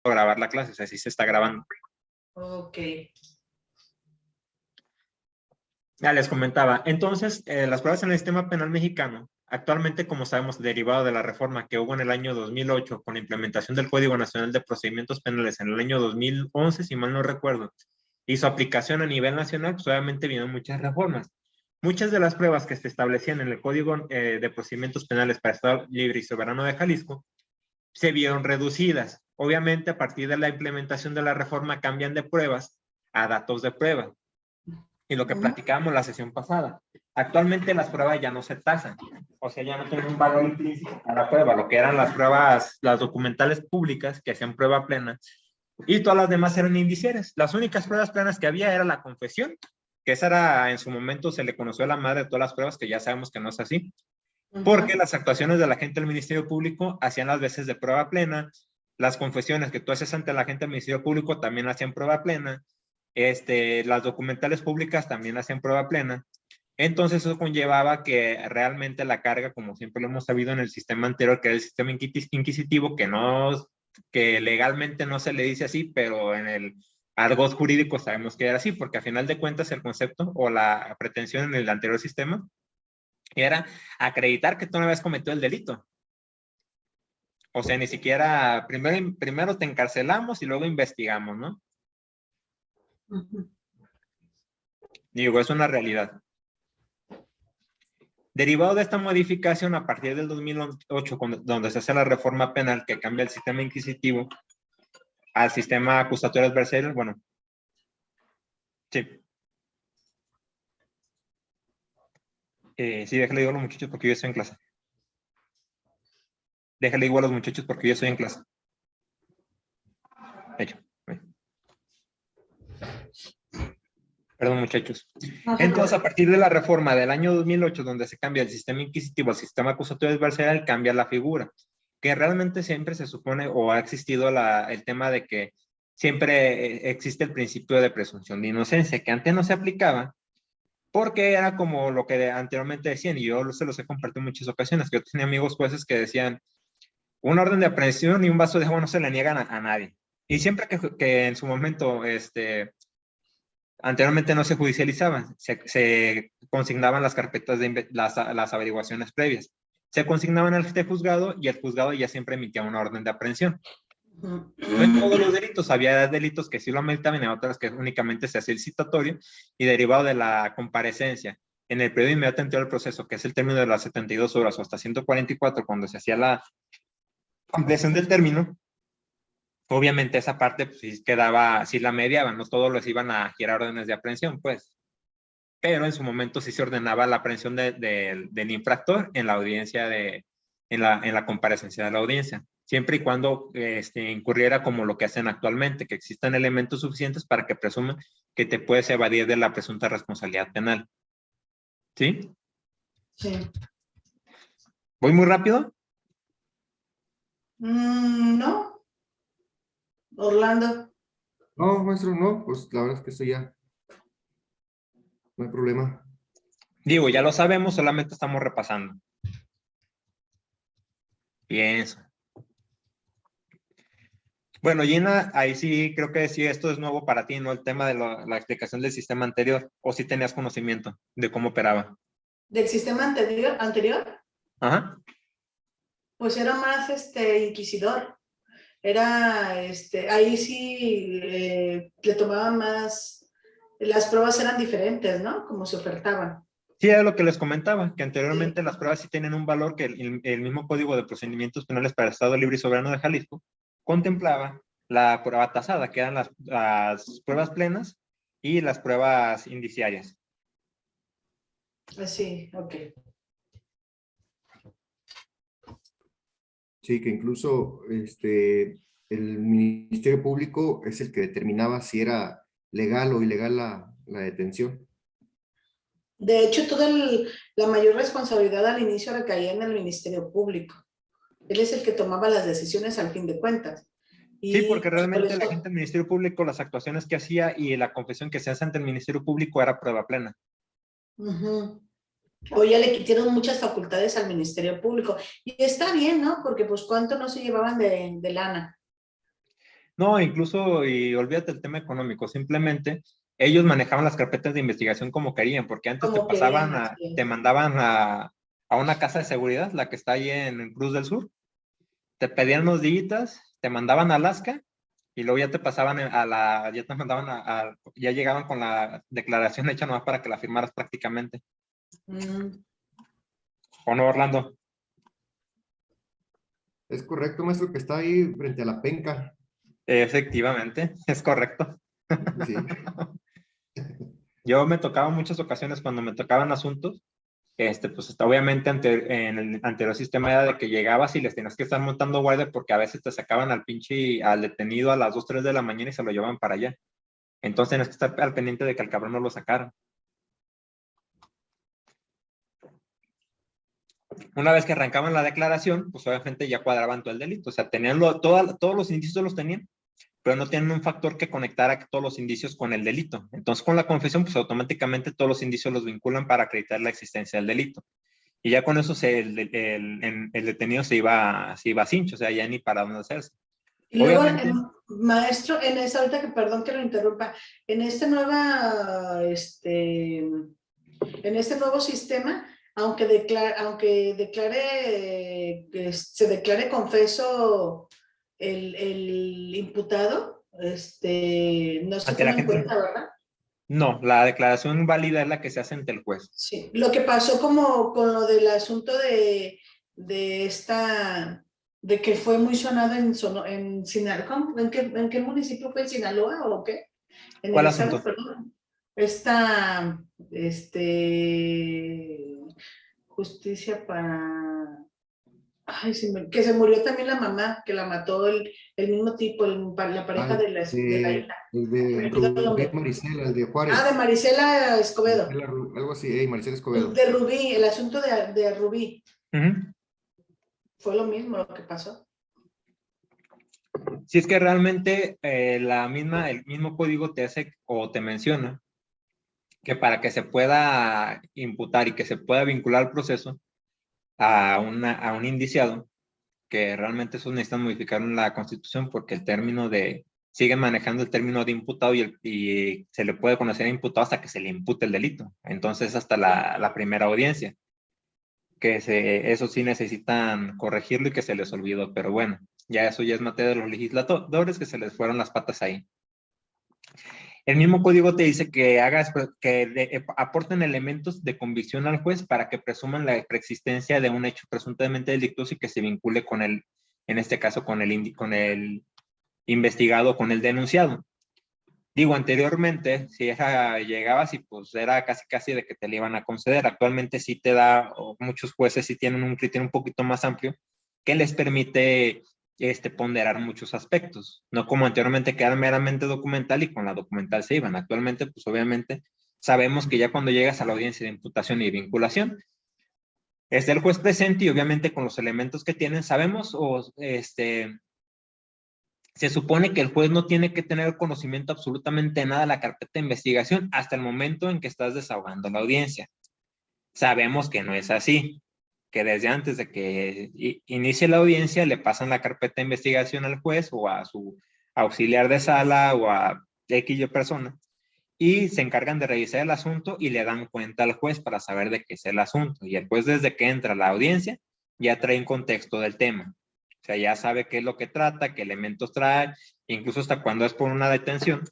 grabar la clase, o sea, sí se está grabando. Ok. Ya les comentaba. Entonces, las pruebas en el sistema penal mexicano, actualmente, como sabemos, derivado de la reforma que hubo en el año 2008 con la implementación del Código Nacional de Procedimientos Penales en el año 2011, si mal no recuerdo, y su aplicación a nivel nacional, pues obviamente vienen muchas reformas. Muchas de las pruebas que se establecían en el Código de Procedimientos Penales para Estado Libre y Soberano de Jalisco se vieron reducidas. Obviamente, a partir de la implementación de la reforma, cambian de pruebas a datos de prueba. Y lo que platicábamos la sesión pasada. Actualmente las pruebas ya no se tasan, o sea, ya no tienen un valor implícito a la prueba, lo que eran las pruebas, las documentales públicas que hacían prueba plena, y todas las demás eran indiciarias. Las únicas pruebas plenas que había era la confesión, que esa era, en su momento se le conoció a la madre de todas las pruebas, que ya sabemos que no es así, porque las actuaciones de la gente del Ministerio Público hacían las veces de prueba plena, las confesiones que tú haces ante la gente del Ministerio Público también hacían prueba plena, las documentales públicas también hacían prueba plena. Entonces eso conllevaba que realmente la carga, como siempre lo hemos sabido en el sistema anterior, que era el sistema inquisitivo, que legalmente no se le dice así, pero en el argot jurídico sabemos que era así, porque a final de cuentas el concepto o la pretensión en el anterior sistema era acreditar que tú no habías cometido el delito. O sea, ni siquiera, primero te encarcelamos y luego investigamos, ¿no? Digo, es una realidad. Derivado de esta modificación, a partir del 2008, donde se hace la reforma penal que cambia el sistema inquisitivo al sistema acusatorio adversario, bueno, sí. Sí, déjale digo a los muchachos porque yo estoy en clase. Déjale digo a los muchachos porque yo estoy en clase. Hecho. Perdón, muchachos. Entonces, a partir de la reforma del año 2008, donde se cambia el sistema inquisitivo al sistema acusatorio adversarial, cambia la figura, que realmente siempre se supone o ha existido el tema de que siempre existe el principio de presunción de inocencia, que antes no se aplicaba, porque era como lo que anteriormente decían, y yo se los he compartido en muchas ocasiones, que yo tenía amigos jueces que decían, una orden de aprehensión y un vaso de agua no se le niegan a nadie. Y siempre que en su momento, anteriormente no se judicializaban, se consignaban las carpetas de las averiguaciones previas. Se consignaban al juzgado y el juzgado ya siempre emitía una orden de aprehensión. No en todos los delitos, había delitos que sí lo ameritaban y otras que únicamente se hacía el citatorio y derivado de la comparecencia. En el periodo inmediato anterior al proceso, que es el término de las 72 horas o hasta 144, cuando se hacía la ampliación del término, obviamente esa parte pues, sí quedaba, sí la mediaban, no todos los iban a girar órdenes de aprehensión, pues. Pero en su momento sí se ordenaba la aprehensión del infractor en la audiencia, en la comparecencia de la audiencia, siempre y cuando incurriera como lo que hacen actualmente, que existan elementos suficientes para que presuman que te puedes evadir de la presunta responsabilidad penal. ¿Sí? Sí. ¿Voy muy rápido? No. Orlando. No, maestro, no, pues la verdad es que eso ya no hay problema. Digo, ya lo sabemos, solamente estamos repasando. Pienso. Bueno, Gina, ahí sí creo que sí, esto es nuevo para ti, ¿no? El tema de la explicación del sistema anterior, o si tenías conocimiento de cómo operaba. ¿Del sistema anterior? Ajá. Pues era más inquisidor. Era, ahí sí le tomaban más, las pruebas eran diferentes, ¿no? Como se ofertaban. Sí, era lo que les comentaba, que anteriormente Sí. las pruebas sí tienen un valor que el mismo Código de Procedimientos Penales para el Estado Libre y Soberano de Jalisco contemplaba la prueba tasada, que eran las pruebas plenas y las pruebas indiciarias. Así, ok. Sí, que incluso el Ministerio Público es el que determinaba si era legal o ilegal la detención. De hecho, la mayor responsabilidad al inicio recaía en el Ministerio Público. Él es el que tomaba las decisiones al fin de cuentas. Y Sí, porque pues, realmente la gente del Ministerio Público, las actuaciones que hacía y la confesión que se hace ante el Ministerio Público era prueba plena. Hoy ya le quitaron muchas facultades al Ministerio Público. Y está bien, ¿no? Porque pues cuánto no se llevaban de lana. No, incluso, y olvídate el tema económico, simplemente ellos manejaban las carpetas de investigación como querían, porque antes te Como querían, pasaban así te es. mandaban a una casa de seguridad, la que está ahí en Cruz del Sur, te pedían unos días, te mandaban a Alaska, y luego ya te pasaban ya te mandaban ya llegaban con la declaración hecha nomás para que la firmaras prácticamente. Mm. ¿O no, Orlando? Es correcto, maestro, que está ahí frente a la penca. Efectivamente, es correcto. Sí. Yo me tocaba en muchas ocasiones cuando me tocaban asuntos, pues obviamente en el anterior sistema era de que llegabas y les tenías que estar montando guardia porque a veces te sacaban al detenido a las 2, 3 de la mañana y se lo llevaban para allá. Entonces tenías que estar al pendiente de que al cabrón no lo sacaran. Una vez que arrancaban la declaración, pues obviamente ya cuadraban todo el delito. O sea, todos los indicios los tenían, pero no tienen un factor que conectara todos los indicios con el delito. Entonces, con la confesión, pues automáticamente todos los indicios los vinculan para acreditar la existencia del delito. Y ya con eso el detenido se iba a cincho, o sea, ya ni para dónde hacerse. Y luego, Obviamente, maestro, en esa, ahorita que perdón que lo interrumpa, en este nueva, en este nuevo sistema, aunque declare, se declare confeso el imputado, no se ante la toma en gente, cuenta, ¿verdad? no, la declaración válida es la que se hace ante el juez. Sí. Lo que pasó como con lo del asunto de esta, de que fue muy sonado en Sinaloa, ¿en qué municipio fue? ¿En Sinaloa o qué? En el ¿Cuál estado, asunto? perdón. Esta, justicia para, ay, que se murió también la mamá, que la mató el mismo tipo, la pareja Al de la de, hija. el Me de olvidó el Rubén nombre. Marisela, el de Ah, de Juárez. Marisela Escobedo. Marisela algo así, Marisela Escobedo. De Rubí, el asunto de Rubí. Ujú. Fue lo mismo lo que pasó. Si es que realmente el mismo código te hace o te menciona que para que se pueda imputar y que se pueda vincular el proceso a un indiciado, que realmente eso necesitan modificar en la Constitución porque siguen manejando el término de imputado y se le puede conocer imputado hasta que se le impute el delito. Entonces, hasta la primera audiencia, eso sí necesitan corregirlo y que se les olvidó, pero bueno, eso ya es materia de los legisladores que se les fueron las patas ahí. El mismo código te dice que aporten elementos de convicción al juez para que presuman la preexistencia de un hecho presuntamente delictuoso y que se vincule en este caso, con el investigado, con el denunciado. Digo, anteriormente, si llegabas y pues era casi casi de que te le iban a conceder. Actualmente sí o muchos jueces sí tienen un criterio un poquito más amplio que les permite ponderar muchos aspectos. No como anteriormente que era meramente documental y con la documental se iban. Actualmente, pues obviamente sabemos que ya cuando llegas a la audiencia de imputación y vinculación, está el juez presente y obviamente con los elementos que tienen, sabemos se supone que el juez no tiene que tener conocimiento absolutamente de nada de la carpeta de investigación hasta el momento en que estás desahogando la audiencia. Sabemos que no es así, que desde antes de que inicie la audiencia le pasan la carpeta de investigación al juez o a su auxiliar de sala o a X persona y se encargan de revisar el asunto y le dan cuenta al juez para saber de qué es el asunto. Y el juez desde que entra a la audiencia ya trae un contexto del tema. O sea, ya sabe qué es lo que trata, qué elementos trae, incluso hasta cuando es por una detención.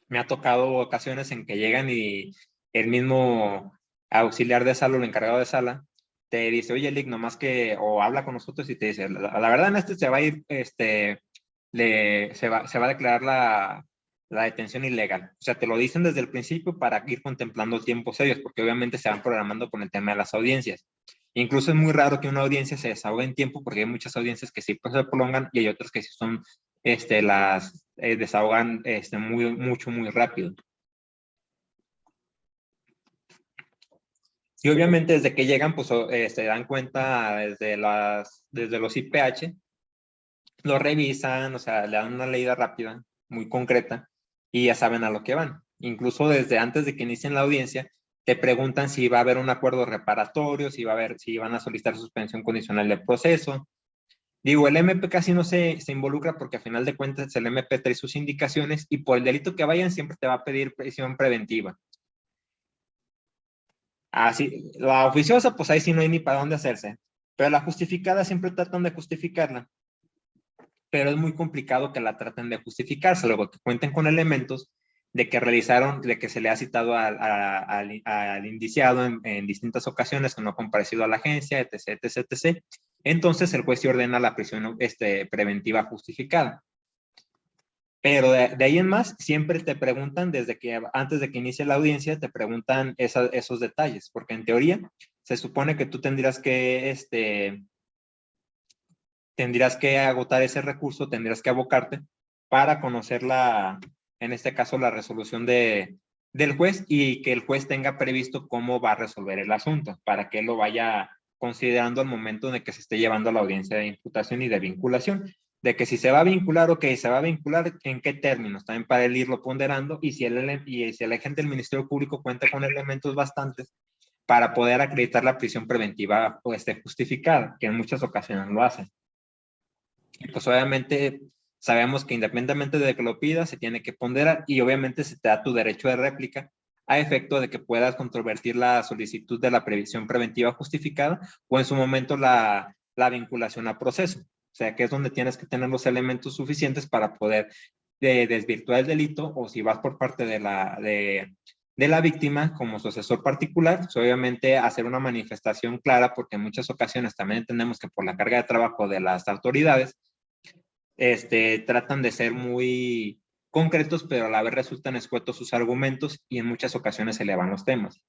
Me ha tocado ocasiones en que llegan y el mismo auxiliar de sala o el encargado de sala te dice, oye, Lick, nomás que, o habla con nosotros y te dice, la verdad en se va a ir, se va a declarar la detención ilegal. O sea, te lo dicen desde el principio para ir contemplando tiempos serios, porque obviamente se van programando con el tema de las audiencias. Incluso es muy raro que una audiencia se desahogue en tiempo, porque hay muchas audiencias que sí pues, se prolongan y hay otras que sí son, las desahogan muy rápido. Y obviamente desde que llegan, pues se dan cuenta desde los IPH, lo revisan, o sea, le dan una leída rápida, muy concreta, y ya saben a lo que van. Incluso desde antes de que inicien la audiencia, te preguntan si va a haber un acuerdo reparatorio, si van a solicitar suspensión condicional del proceso. Digo, el MP casi no se involucra porque a final de cuentas el MP trae sus indicaciones y por el delito que vayan siempre te va a pedir prisión preventiva. Así, la oficiosa, pues ahí sí no hay ni para dónde hacerse. Pero la justificada siempre tratan de justificarla. Pero es muy complicado que la traten de justificarse, luego que cuenten con elementos de que realizaron, de que se le ha citado al indiciado en distintas ocasiones que no ha comparecido a la agencia, etc., etc., etc. Entonces el juez se ordena la prisión preventiva justificada. Pero de ahí en más, siempre te preguntan, desde que antes de que inicie la audiencia, te preguntan esos detalles, porque en teoría se supone que tú tendrías que agotar ese recurso, tendrías que abocarte para conocer en este caso, la resolución del juez y que el juez tenga previsto cómo va a resolver el asunto, para que él lo vaya considerando al momento de que se esté llevando a la audiencia de imputación y de vinculación. De que si se va a vincular, ok, se va a vincular, ¿en qué términos? También para él irlo ponderando y si el agente del Ministerio Público cuenta con elementos bastantes para poder acreditar la prisión preventiva justificada, que en muchas ocasiones lo hacen. Pues obviamente sabemos que independientemente de que lo pidas, se tiene que ponderar y obviamente se te da tu derecho de réplica a efecto de que puedas controvertir la solicitud de la previsión preventiva justificada o en su momento la vinculación a proceso. O sea, que es donde tienes que tener los elementos suficientes para poder desvirtuar el delito o si vas por parte de la víctima como su asesor particular, pues obviamente hacer una manifestación clara porque en muchas ocasiones también entendemos que por la carga de trabajo de las autoridades tratan de ser muy concretos, pero a la vez resultan escuetos sus argumentos y en muchas ocasiones se elevan los temas.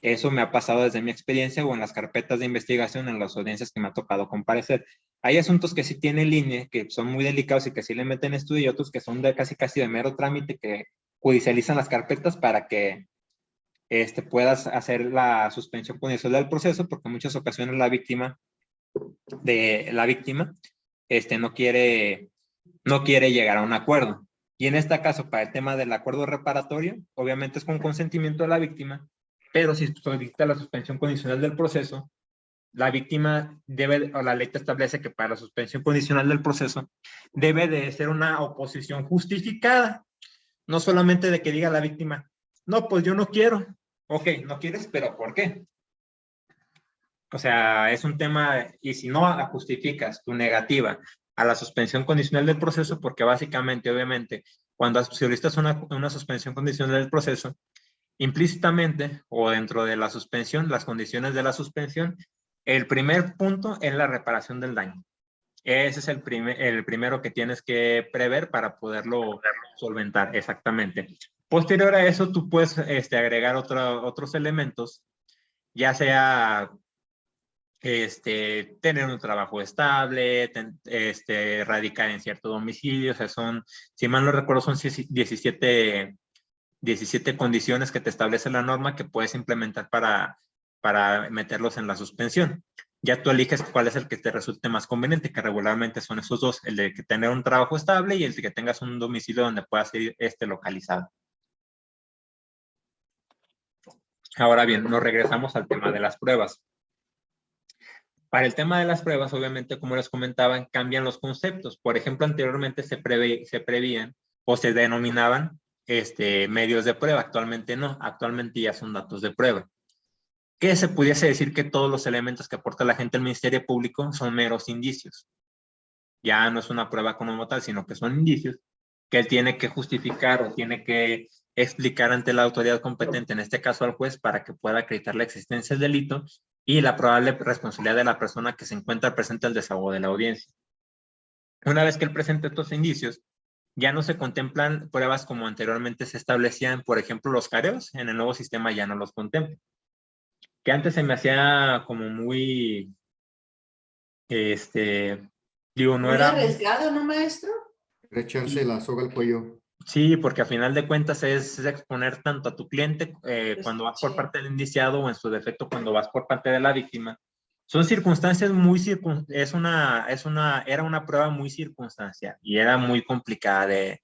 Eso me ha pasado desde mi experiencia o en las carpetas de investigación en las audiencias que me ha tocado comparecer. Hay asuntos que sí tienen línea, que son muy delicados y que sí le meten estudio y otros que son de casi de mero trámite que judicializan las carpetas para que puedas hacer la suspensión condicional del proceso porque en muchas ocasiones la víctima no quiere llegar a un acuerdo. Y en este caso, para el tema del acuerdo reparatorio, obviamente es con consentimiento de la víctima, pero si solicita la suspensión condicional del proceso, la víctima o la ley te establece que para la suspensión condicional del proceso debe de ser una oposición justificada, no solamente de que diga la víctima, no, pues yo no quiero. Ok, no quieres, pero ¿por qué? O sea, es un tema, y si no justificas tu negativa a la suspensión condicional del proceso, porque básicamente, obviamente, cuando solicitas una suspensión condicional del proceso, implícitamente o dentro de la suspensión, las condiciones de la suspensión, el primer punto es la reparación del daño. Ese es el primero que tienes que prever para poderlo solventar, exactamente. Posterior a eso, tú puedes agregar otros elementos, ya sea tener un trabajo estable, radicar en cierto domicilio, o sea, si mal no recuerdo, son 17 condiciones que te establece la norma que puedes implementar para meterlos en la suspensión. Ya tú eliges cuál es el que te resulte más conveniente, que regularmente son esos dos, el de que tener un trabajo estable y el de que tengas un domicilio donde puedas ir localizado. Ahora bien, nos regresamos al tema de las pruebas. Para el tema de las pruebas, obviamente, como les comentaba, cambian los conceptos. Por ejemplo, anteriormente se prevían o se denominaban medios de prueba. Actualmente no. Actualmente ya son datos de prueba. ¿Qué se pudiese decir que todos los elementos que aporta la gente al Ministerio Público son meros indicios? Ya no es una prueba como tal, sino que son indicios que él tiene que justificar o tiene que explicar ante la autoridad competente, en este caso al juez, para que pueda acreditar la existencia del delito y la probable responsabilidad de la persona que se encuentra presente al desahogo de la audiencia. Una vez que él presente estos indicios, ya no se contemplan pruebas como anteriormente se establecían, por ejemplo, los careos, en el nuevo sistema ya no los contempla. Que antes se me hacía como muy, no muy era... arriesgado, ¿no, maestro? Echarse la soga al cuello. Sí, porque a final de cuentas es exponer tanto a tu cliente cuando vas por Sí. parte del indiciado o en su defecto cuando vas por parte de la víctima. Son circunstancias era una prueba muy circunstancial y era muy complicada de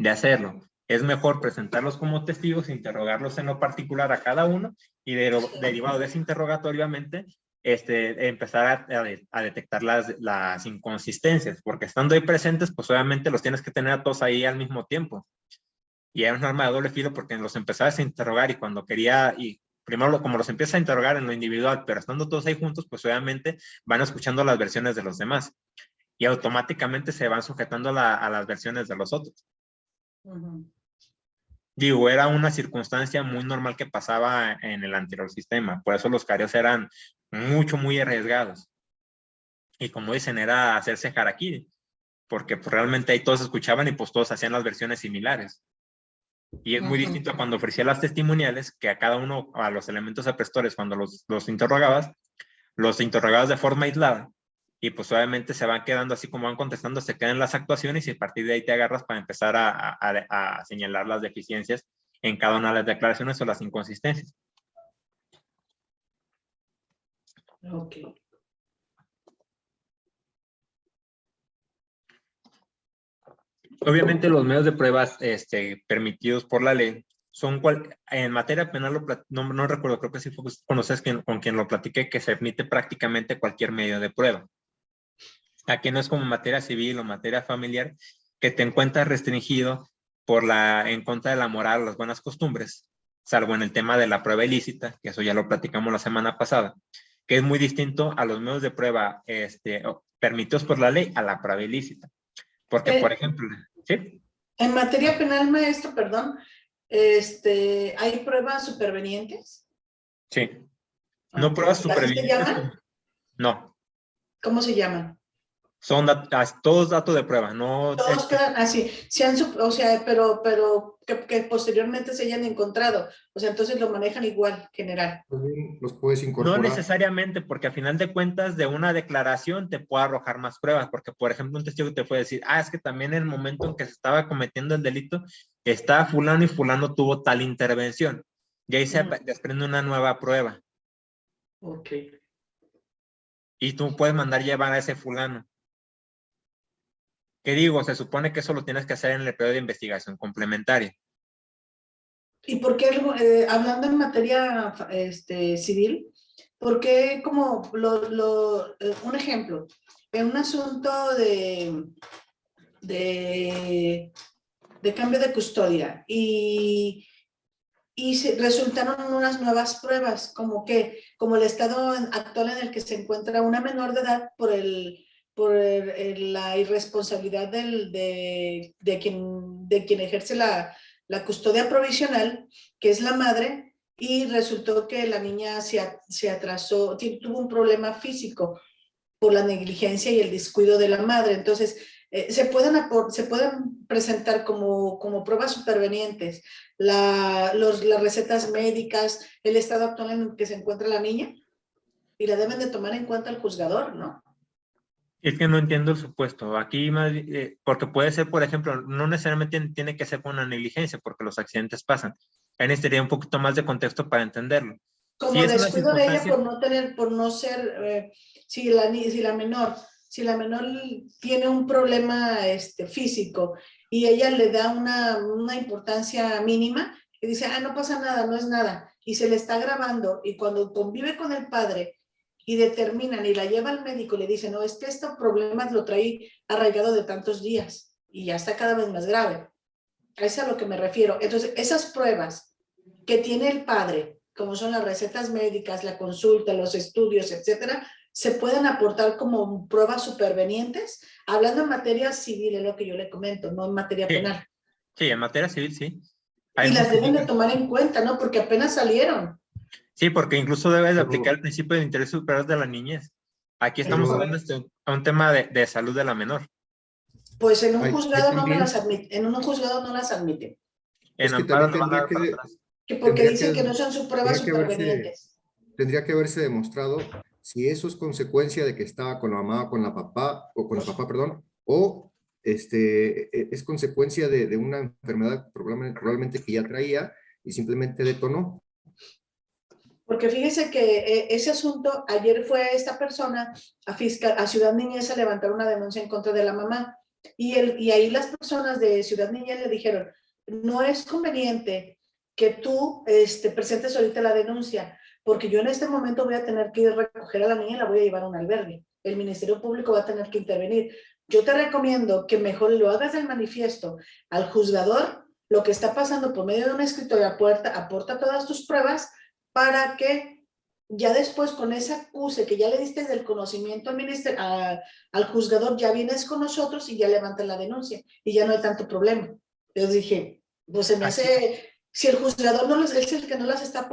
hacerlo. Es mejor presentarlos como testigos, interrogarlos en lo particular a cada uno y derivado de ese interrogatorio, obviamente, empezar a detectar las inconsistencias, porque estando ahí presentes, pues obviamente los tienes que tener a todos ahí al mismo tiempo. Y era un arma de doble filo porque los empezabas a interrogar y cuando quería, y primero como los empiezas a interrogar en lo individual, pero estando todos ahí juntos, pues obviamente van escuchando las versiones de los demás y automáticamente se van sujetando a las versiones de los otros. Digo, era una circunstancia muy normal que pasaba en el anterior sistema, por eso los careos eran muy arriesgados. Y como dicen, era hacerse harakiri, porque pues, realmente ahí todos escuchaban y pues todos hacían las versiones similares. Y es muy distinto a cuando ofrecía las testimoniales, que a cada uno, a los elementos aprestores, cuando los interrogabas de forma aislada. Y pues obviamente se van quedando así como van contestando, se quedan las actuaciones y a partir de ahí te agarras para empezar a señalar las deficiencias en cada una de las declaraciones o las inconsistencias. Ok. Obviamente los medios de pruebas permitidos por la ley son en materia penal, no recuerdo, creo que sí fue conoces con quien lo platiqué, que se admite prácticamente cualquier medio de prueba. Aquí no es como materia civil o materia familiar, que te encuentras restringido en contra de la moral o las buenas costumbres, salvo en el tema de la prueba ilícita, que eso ya lo platicamos la semana pasada, que es muy distinto a los medios de prueba permitidos por la ley a la prueba ilícita. Porque, por ejemplo, ¿sí? En materia penal, maestro, perdón, ¿hay pruebas supervenientes? Sí. No pruebas supervenientes. ¿Así se llaman? No. ¿Cómo se llaman? Son todos datos de prueba, no. Todos quedan así, o sea, pero que posteriormente se hayan encontrado, o sea, entonces lo manejan igual, general. Los puedes No incorporar. necesariamente, porque a final de cuentas de una declaración te puede arrojar más pruebas, porque por ejemplo un testigo te puede decir, es que también en el momento en que se estaba cometiendo el delito, estaba fulano y fulano tuvo tal intervención, y ahí se desprende una nueva prueba. Ok. Y tú puedes mandar llevar a ese fulano. ¿Qué digo? Se supone que eso lo tienes que hacer en el periodo de investigación complementaria. ¿Y por qué, hablando en materia civil, por qué como un ejemplo, en un asunto de cambio de custodia y resultaron unas nuevas pruebas, como el estado actual en el que se encuentra una menor de edad por la irresponsabilidad de quien ejerce la custodia provisional, que es la madre, y resultó que la niña se atrasó, tuvo un problema físico por la negligencia y el descuido de la madre. Entonces, se pueden presentar como pruebas supervenientes las recetas médicas, el estado actual en el que se encuentra la niña, y la deben de tomar en cuenta el juzgador, ¿no? Es que no entiendo el supuesto. Aquí, porque puede ser, por ejemplo, no necesariamente tiene que ser por una negligencia, porque los accidentes pasan. Ahí necesitaría un poquito más de contexto para entenderlo. Como Si es una descuido de ella circunstancia, por no ser, si la menor tiene un problema físico y ella le da una importancia mínima y dice, no pasa nada, no es nada, y se le está grabando, y cuando convive con el padre y determinan y la lleva al médico y le dicen, no, es que este problema lo trae arraigado de tantos días y ya está cada vez más grave. A eso es a lo que me refiero. Entonces, esas pruebas que tiene el padre, como son las recetas médicas, la consulta, los estudios, etcétera, se pueden aportar como pruebas supervenientes, hablando en materia civil, es lo que yo le comento, no en materia penal. Sí, en materia civil sí. Y las deben de tomar en cuenta, ¿no? Porque apenas salieron. Sí, porque incluso debes de aplicar el principio de interés superior de la niñez. Aquí estamos hablando de un tema de salud de la menor. Pues en un juzgado no me las admiten, en un juzgado no las admiten. En amparo le van a dar para atrás. Porque dicen que no son sus pruebas supervenientes. Tendría que haberse demostrado si eso es consecuencia de que estaba con la mamá o con la papá, o con el papá, perdón, o es consecuencia de una enfermedad probablemente que ya traía y simplemente detonó. Porque fíjese que ese asunto, ayer fue esta persona a Ciudad Niñez a levantar una denuncia en contra de la mamá. Y ahí las personas de Ciudad Niñez le dijeron, no es conveniente que tú presentes ahorita la denuncia, porque yo en este momento voy a tener que ir a recoger a la niña y la voy a llevar a un albergue. El Ministerio Público va a tener que intervenir. Yo te recomiendo que mejor lo hagas del manifiesto al juzgador, lo que está pasando por medio de un escritorio, aporta todas tus pruebas para que ya después con ese acuse que ya le diste del conocimiento al juzgador, ya vienes con nosotros y ya levantas la denuncia y ya no hay tanto problema. Entonces dije, pues se me hace, si el juzgador no es el que no las está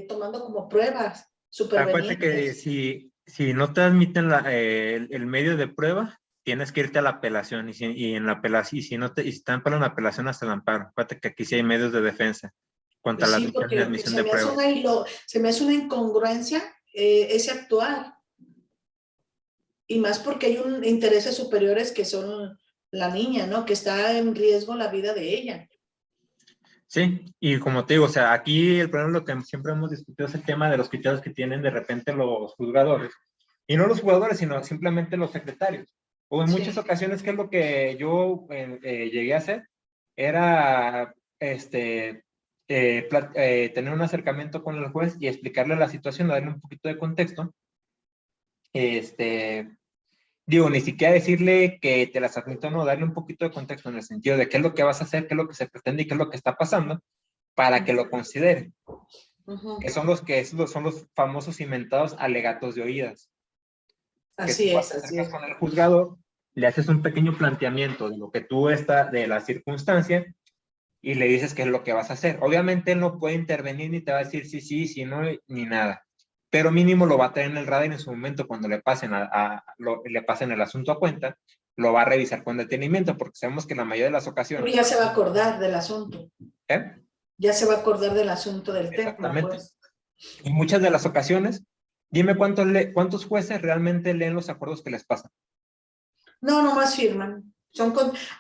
tomando como pruebas Acuérdate que supervenientes. si no te admiten el medio de prueba, tienes que irte a la apelación y en la apelación, y si no te están para la apelación hasta el amparo. Acuérdate que aquí sí hay medios de defensa contra Pues la sí, admisión y porque admisión de pruebas. se me hace una incongruencia ese actuar. Y más porque hay intereses superiores que son la niña, ¿no? Que está en riesgo la vida de ella. Sí, y como te digo, o sea, aquí el problema, lo que siempre hemos discutido es el tema de los criterios que tienen de repente los juzgadores. Y no los jugadores, sino simplemente los secretarios. O en muchas Sí. ocasiones, que es lo que yo llegué a hacer, era tener un acercamiento con el juez y explicarle la situación, darle un poquito de contexto. Digo, ni siquiera decirle que te las admito, no, darle un poquito de contexto en el sentido de qué es lo que vas a hacer, qué es lo que se pretende y qué es lo que está pasando, para que lo considere. Que son los famosos inventados alegatos de oídas. Que Así tú es, te así acercas es. con el juzgador, le haces un pequeño planteamiento de lo que tú de la circunstancia, y le dices qué es lo que vas a hacer. Obviamente él no puede intervenir ni te va a decir sí, sí, sí, no, ni nada. Pero mínimo lo va a tener en el radar y en su momento cuando le pasen, le pasen el asunto a cuenta, lo va a revisar con detenimiento, porque sabemos que en la mayoría de las Pero ocasiones... ya se va a acordar del asunto. ¿Eh? Ya se va a acordar del asunto del tema, Exactamente. pues. Y muchas de las ocasiones, dime cuántos jueces realmente leen los acuerdos que les pasan. No, nomás firman.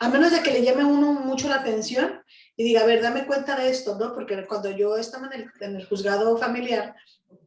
A menos de que le llame a uno mucho la atención y diga, a ver, dame cuenta de esto, ¿no? Porque cuando yo estaba en el juzgado familiar,